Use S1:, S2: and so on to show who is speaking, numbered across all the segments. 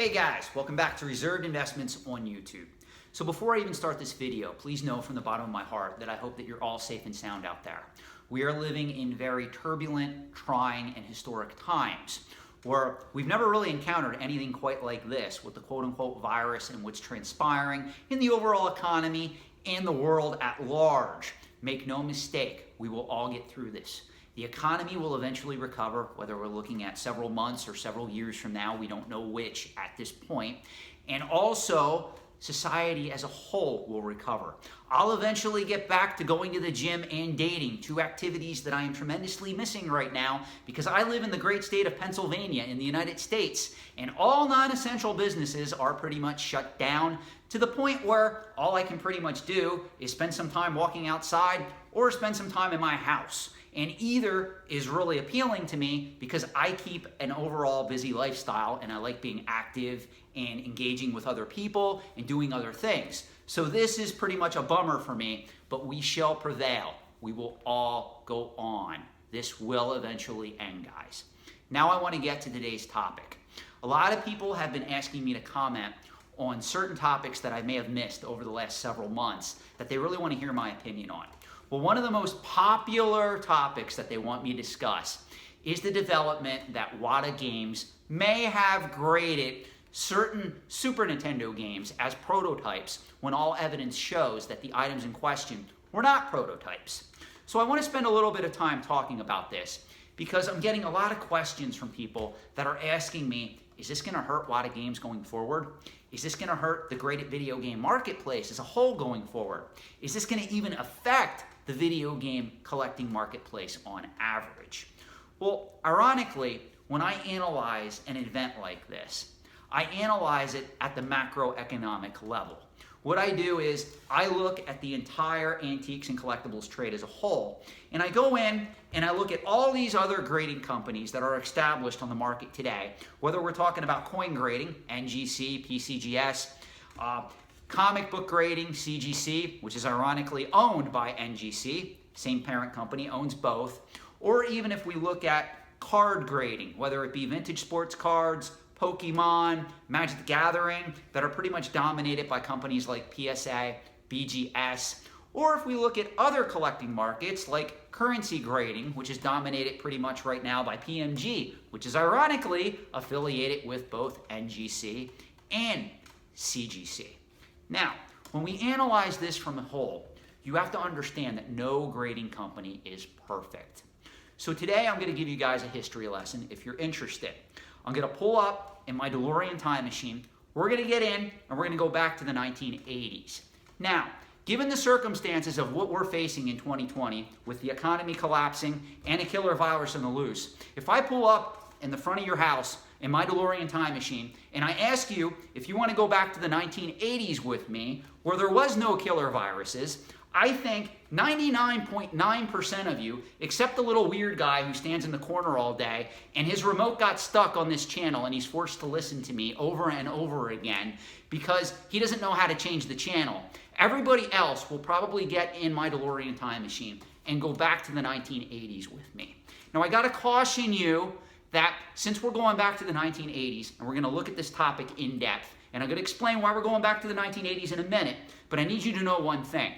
S1: Hey guys, welcome back to Reserved Investments on YouTube. So before I even start this video, please know from the bottom of my heart that I hope that you're all safe and sound out there. We are living in very turbulent, trying, and historic times where we've never really encountered anything quite like this with the quote-unquote virus and what's transpiring in the overall economy and the world at large. Make no mistake, we will all get through this. The economy will eventually recover, whether we're looking at several months or several years from now, we don't know which at this point. And also, society as a whole will recover. I'll eventually get back to going to the gym and dating, two activities that I am tremendously missing right now because I live in the great state of Pennsylvania in the United States, and all non-essential businesses are pretty much shut down to the point where all I can pretty much do is spend some time walking outside or spend some time in my house. And either is really appealing to me because I keep an overall busy lifestyle and I like being active and engaging with other people and doing other things. So this is pretty much a bummer for me, but we shall prevail. We will all go on. This will eventually end, guys. Now I want to get to today's topic. A lot of people have been asking me to comment on certain topics that I may have missed over the last several months that they really want to hear my opinion on. Well, one of the most popular topics that they want me to discuss is the development that WATA Games may have graded certain Super Nintendo games as prototypes when all evidence shows that the items in question were not prototypes. So I want to spend a little bit of time talking about this because I'm getting a lot of questions from people that are asking me, is this going to hurt WATA Games going forward? Is this going to hurt the graded video game marketplace as a whole going forward? Is this going to even affect the video game collecting marketplace on average? Well, ironically, when I analyze an event like this, I analyze it at the macroeconomic level. What I do is I look at the entire antiques and collectibles trade as a whole, and I go in and I look at all these other grading companies that are established on the market today, whether we're talking about coin grading, NGC, PCGS, comic book grading, CGC, which is ironically owned by NGC, same parent company, owns both, or even if we look at card grading, whether it be vintage sports cards, Pokemon, Magic the Gathering, that are pretty much dominated by companies like PSA, BGS, or if we look at other collecting markets like currency grading, which is dominated pretty much right now by PMG, which is ironically affiliated with both NGC and CGC. Now, when we analyze this from a whole, you have to understand that no grading company is perfect. So today I'm going to give you guys a history lesson if you're interested. I'm going to pull up in my DeLorean time machine. We're going to get in and we're going to go back to the 1980s. Now, given the circumstances of what we're facing in 2020 with the economy collapsing and a killer virus on the loose, if I pull up in the front of your house in my DeLorean time machine and I ask you if you want to go back to the 1980s with me where there was no killer viruses, I think 99.9% of you, except the little weird guy who stands in the corner all day and his remote got stuck on this channel and he's forced to listen to me over and over again because he doesn't know how to change the channel. Everybody else will probably get in my DeLorean time machine and go back to the 1980s with me. Now I gotta caution you that since we're going back to the 1980s and we're gonna look at this topic in depth, and I'm gonna explain why we're going back to the 1980s in a minute, but I need you to know one thing.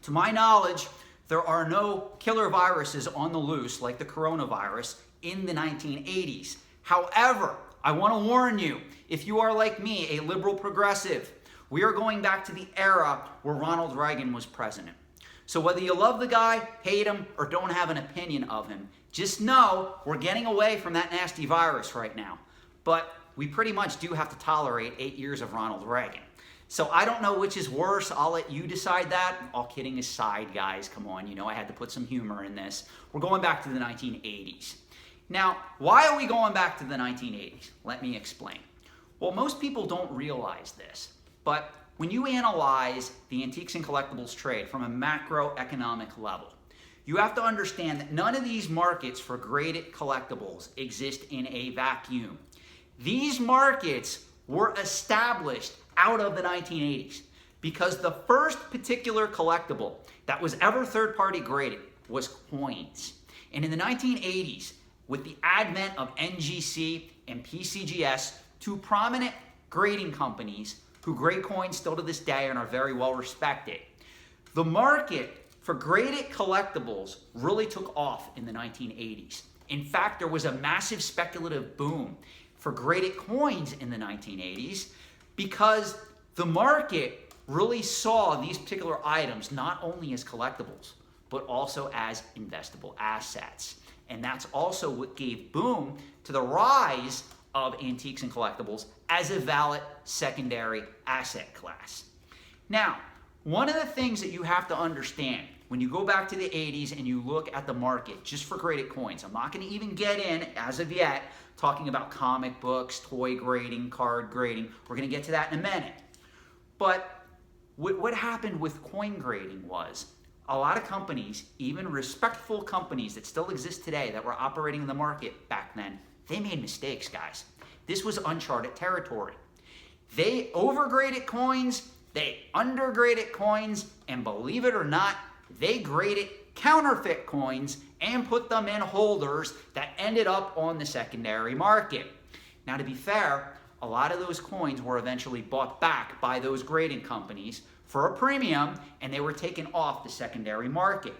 S1: To my knowledge, there are no killer viruses on the loose like the coronavirus in the 1980s. However, I want to warn you, if you are like me, a liberal progressive, we are going back to the era where Ronald Reagan was president. So whether you love the guy, hate him, or don't have an opinion of him, just know we're getting away from that nasty virus right now. But we pretty much do have to tolerate 8 years of Ronald Reagan. So I don't know which is worse. I'll let you decide that. All kidding aside, guys, come on. You know I had to put some humor in this. We're going back to the 1980s. Now, why are we going back to the 1980s? Let me explain. Well, most people don't realize this, but when you analyze the antiques and collectibles trade from a macroeconomic level, you have to understand that none of these markets for graded collectibles exist in a vacuum. These markets were established out of the 1980s because the first particular collectible that was ever third-party graded was coins. And in the 1980s, with the advent of NGC and PCGS, two prominent grading companies who grade coins still to this day and are very well respected. The market for graded collectibles really took off in the 1980s. In fact, there was a massive speculative boom for graded coins in the 1980s because the market really saw these particular items not only as collectibles, but also as investable assets. And that's also what gave boom to the rise of antiques and collectibles as a valid secondary asset class. Now, one of the things that you have to understand when you go back to the 80s and you look at the market just for graded coins, I'm not going to even get in, as of yet, talking about comic books, toy grading, card grading. We're going to get to that in a minute. But what happened with coin grading was a lot of companies, even respectful companies that still exist today that were operating in the market back then, they made mistakes, guys. This was uncharted territory. They overgraded coins, they undergraded coins, and believe it or not, they graded counterfeit coins and put them in holders that ended up on the secondary market. Now, to be fair, a lot of those coins were eventually bought back by those grading companies for a premium, and they were taken off the secondary market.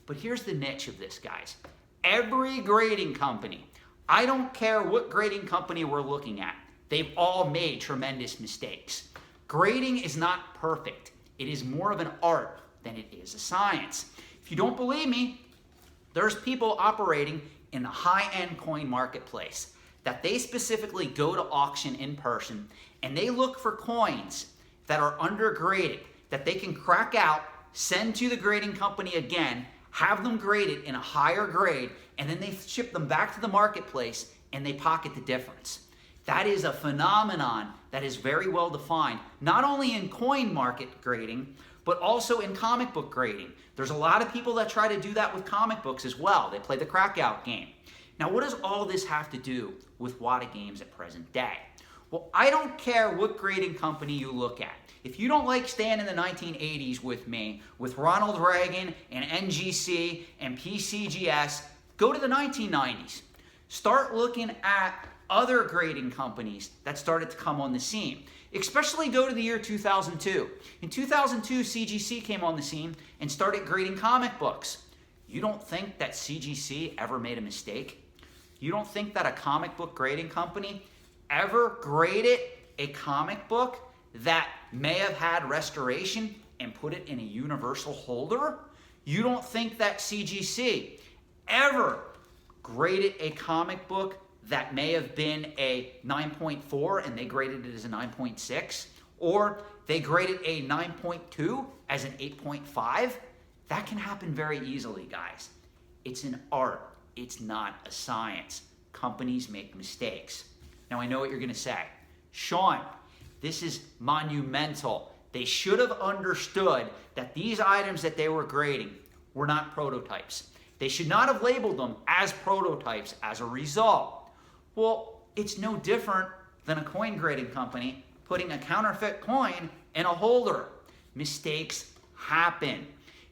S1: But here's the niche of this, guys. Every grading company, I don't care what grading company we're looking at, they've all made tremendous mistakes. Grading is not perfect. It is more of an art than it is a science. If you don't believe me, there's people operating in the high-end coin marketplace that they specifically go to auction in person and they look for coins that are undergraded, that they can crack out, send to the grading company again, have them graded in a higher grade, and then they ship them back to the marketplace and they pocket the difference. That is a phenomenon that is very well defined, not only in coin market grading, but also in comic book grading. There's a lot of people that try to do that with comic books as well. They play the crackout game. Now, what does all this have to do with WATA Games at present day? Well, I don't care what grading company you look at. If you don't like staying in the 1980s with me, with Ronald Reagan and NGC and PCGS, go to the 1990s. Start looking at other grading companies that started to come on the scene. Especially go to the year 2002. In 2002, CGC came on the scene and started grading comic books. You don't think that CGC ever made a mistake? You don't think that a comic book grading company ever graded a comic book that may have had restoration and put it in a universal holder? You don't think that CGC ever graded a comic book that may have been a 9.4 and they graded it as a 9.6, or they graded a 9.2 as an 8.5? That can happen very easily, guys. It's an art. It's not a science. Companies make mistakes. Now, I know what you're going to say. Sean, this is monumental. They should have understood that these items that they were grading were not prototypes. They should not have labeled them as prototypes as a result. Well, it's no different than a coin grading company putting a counterfeit coin in a holder. Mistakes happen.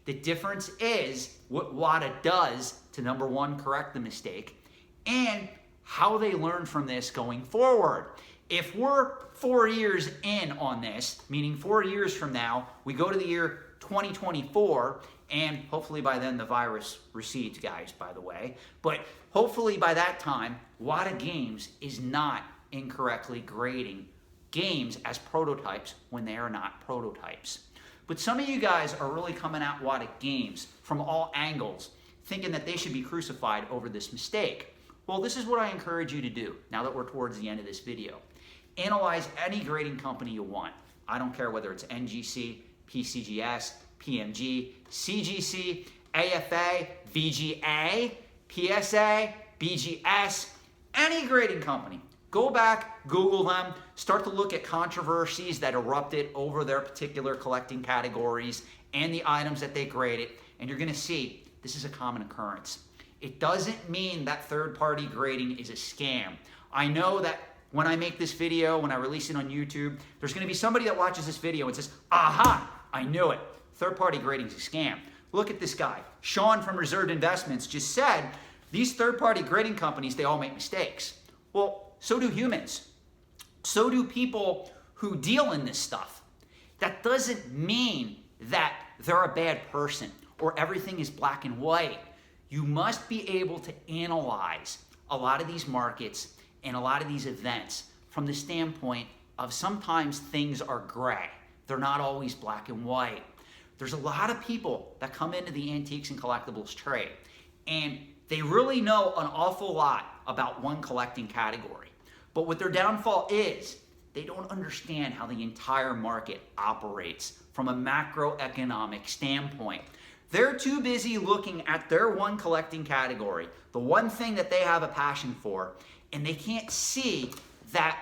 S1: The difference is what WATA does to, number one, correct the mistake, and how they learn from this going forward. If we're 4 years in on this, meaning 4 years from now, we go to the year 2024, and hopefully by then the virus recedes, guys, by the way. But hopefully by that time, WATA Games is not incorrectly grading games as prototypes when they are not prototypes. But some of you guys are really coming at WATA Games from all angles, thinking that they should be crucified over this mistake. Well, this is what I encourage you to do now that we're towards the end of this video. Analyze any grading company you want. I don't care whether it's NGC, PCGS, PMG, CGC, AFA, VGA, PSA, BGS, any grading company. Go back, Google them, start to look at controversies that erupted over their particular collecting categories and the items that they graded, and you're going to see this is a common occurrence. It doesn't mean that third-party grading is a scam. I know that when I make this video, when I release it on YouTube, there's going to be somebody that watches this video and says, aha, I knew it. Third-party grading is a scam. Look at this guy. Sean from Reserved Investments just said, these third-party grading companies, they all make mistakes. Well, so do humans. So do people who deal in this stuff. That doesn't mean that they're a bad person or everything is black and white. You must be able to analyze a lot of these markets and a lot of these events from the standpoint of sometimes things are gray. They're not always black and white. There's a lot of people that come into the antiques and collectibles trade, and they really know an awful lot about one collecting category. But what their downfall is, they don't understand how the entire market operates from a macroeconomic standpoint. They're too busy looking at their one collecting category, the one thing that they have a passion for, and they can't see that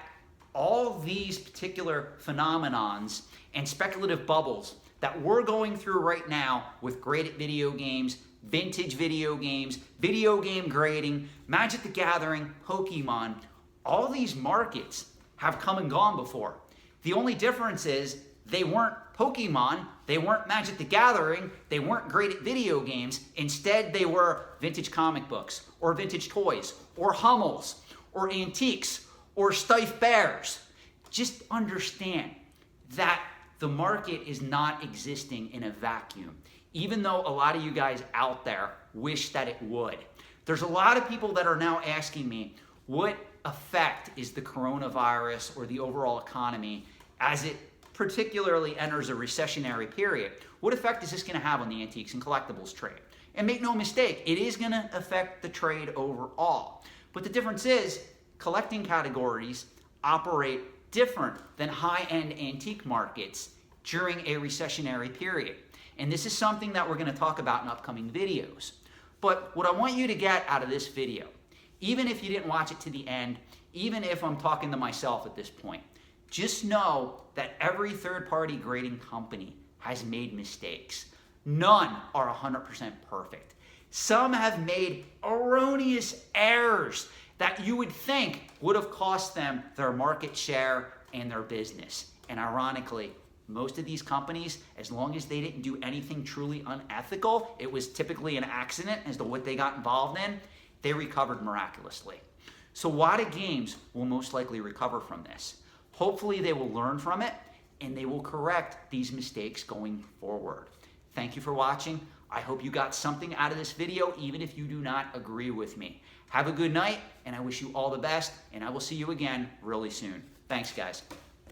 S1: all these particular phenomenons and speculative bubbles that we're going through right now with graded video games, vintage video games, video game grading, Magic the Gathering, Pokemon, all these markets have come and gone before. The only difference is they weren't Pokemon, they weren't Magic the Gathering, they weren't graded video games. Instead, they were vintage comic books, or vintage toys, or Hummels, or antiques, or Stiff Bears. Just understand that the market is not existing in a vacuum, even though a lot of you guys out there wish that it would. There's a lot of people that are now asking me, what effect is the coronavirus or the overall economy as it particularly enters a recessionary period? What effect is this going to have on the antiques and collectibles trade? And make no mistake, it is going to affect the trade overall. But the difference is, collecting categories operate different than high-end antique markets during a recessionary period. And this is something that we're going to talk about in upcoming videos. But what I want you to get out of this video, even if you didn't watch it to the end, even if I'm talking to myself at this point, just know that every third-party grading company has made mistakes. None are 100% perfect. Some have made erroneous errors that you would think would have cost them their market share and their business. And ironically, most of these companies, as long as they didn't do anything truly unethical, it was typically an accident as to what they got involved in, they recovered miraculously. So WATA Games will most likely recover from this. Hopefully they will learn from it and they will correct these mistakes going forward. Thank you for watching. I hope you got something out of this video, even if you do not agree with me. Have a good night, and I wish you all the best, and I will see you again really soon. Thanks, guys.